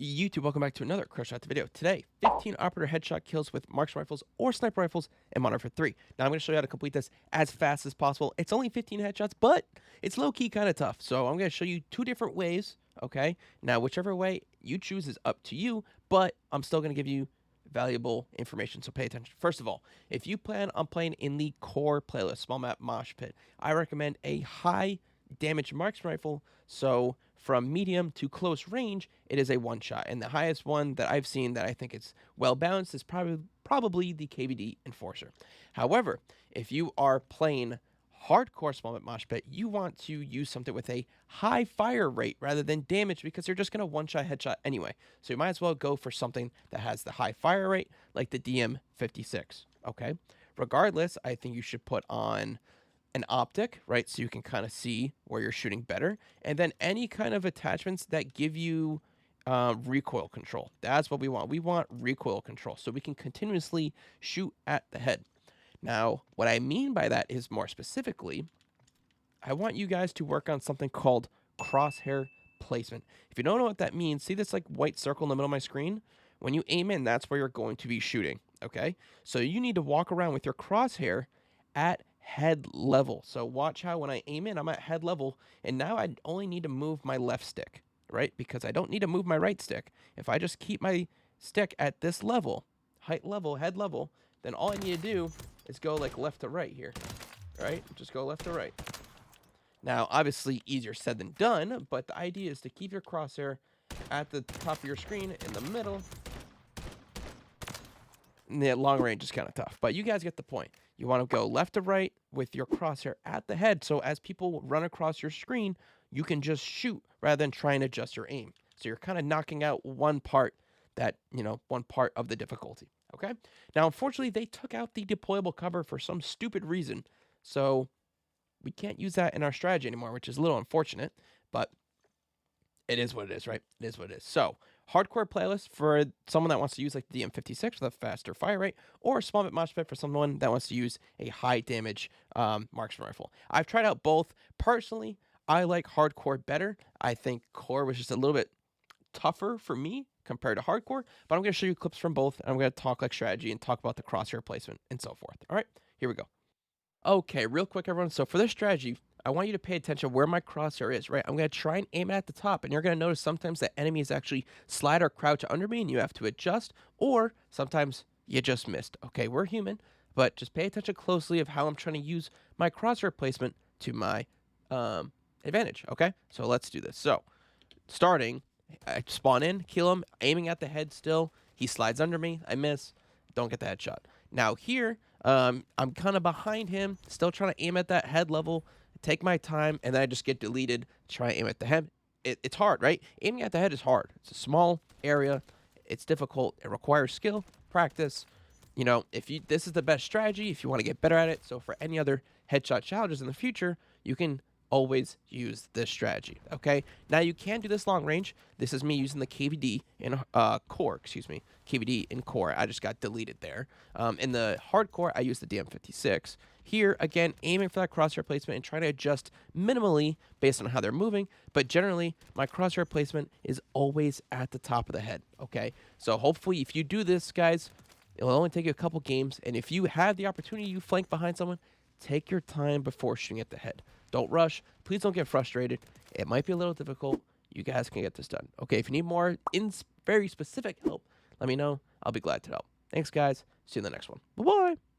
YouTube, welcome back to another Crush Shot video. Today, 15 operator headshot kills with marksman rifles or sniper rifles in Modern Warfare 3. Now, I'm going to show you how to complete this as fast as possible. It's only 15 headshots, but it's low-key kind of tough. So I'm going to show you two different ways, okay? Now, whichever way you choose is up to you, but I'm still going to give you valuable information, so pay attention. First of all, if you plan on playing in the core playlist, small map mosh pit, I recommend a high damage marksman rifle. So from medium to close range, it is a one shot, and the highest one that I've seen that I think is well balanced is probably the KVD Enforcer. However, if you are playing hardcore small map mosh pit, you want to use something with a high fire rate rather than damage, because you're just going to one shot headshot anyway. So you might as well go for something that has the high fire rate, like the DM56. Okay, regardless, I think you should put on an optic, right, so you can kind of see where you're shooting better, and then any kind of attachments that give you recoil control. That's what we want. We want recoil control so we can continuously shoot at the head. Now, what I mean by that is, more specifically, I want you guys to work on something called crosshair placement. If you don't know what that means, see this like white circle in the middle of my screen? When you aim in, that's where you're going to be shooting, okay? So you need to walk around with your crosshair at head level. So watch how when I aim in, I'm at head level, and now I only need to move my left stick, right? Because I don't need to move my right stick. If I just keep my stick at this level, height level, head level, then all I need to do is go like left to right here, right? Just go left to right. Now, obviously easier said than done, but the idea is to keep your crosshair at the top of your screen in the middle. And the long range is kind of tough, but you guys get the point. You want to go left to right with your crosshair at the head, so as people run across your screen, you can just shoot rather than trying to adjust your aim. So you're kind of knocking out one part of the difficulty, okay? Now, unfortunately, they took out the deployable cover for some stupid reason, so we can't use that in our strategy anymore, which is a little unfortunate, but it is what it is, right? It is what it is. So, hardcore playlist for someone that wants to use like the DM56 with a faster fire rate, or small bit mosh pit for someone that wants to use a high damage marksman rifle. I've tried out both. Personally, I like hardcore better. I think core was just a little bit tougher for me compared to hardcore, but I'm going to show you clips from both, and I'm going to talk like strategy and talk about the crosshair placement and so forth. All right, here we go. Okay, real quick, everyone. So for this strategy, I want you to pay attention where my crosshair is, right? I'm going to try and aim it at the top, and you're going to notice sometimes that enemies actually slide or crouch under me, and you have to adjust, or sometimes you just missed. Okay, we're human, but just pay attention closely of how I'm trying to use my crosshair placement to my advantage, okay? So let's do this. So, starting, I spawn in, kill him, aiming at the head still. He slides under me, I miss, don't get the headshot. Now here, I'm kind of behind him, still trying to aim at that head level, take my time, and then I just get deleted, try and aim at the head. It's hard, right? Aiming at the head is hard. It's a small area. It's difficult. It requires skill, practice. You know, this is the best strategy if you want to get better at it. So for any other headshot challenges in the future, you can always use this strategy, okay? Now, you can do this long range. This is me using the KVD in core, KVD in core. I just got deleted there. In the hardcore, I use the DM56. Here, again, aiming for that crosshair placement and trying to adjust minimally based on how they're moving, but generally, my crosshair placement is always at the top of the head, okay? So hopefully, if you do this, guys, it'll only take you a couple games, and if you have the opportunity, you flank behind someone, take your time before shooting at the head. Don't rush. Please don't get frustrated. It might be a little difficult. You guys can get this done. Okay, if you need more very specific help, let me know. I'll be glad to help. Thanks, guys. See you in the next one. Bye-bye.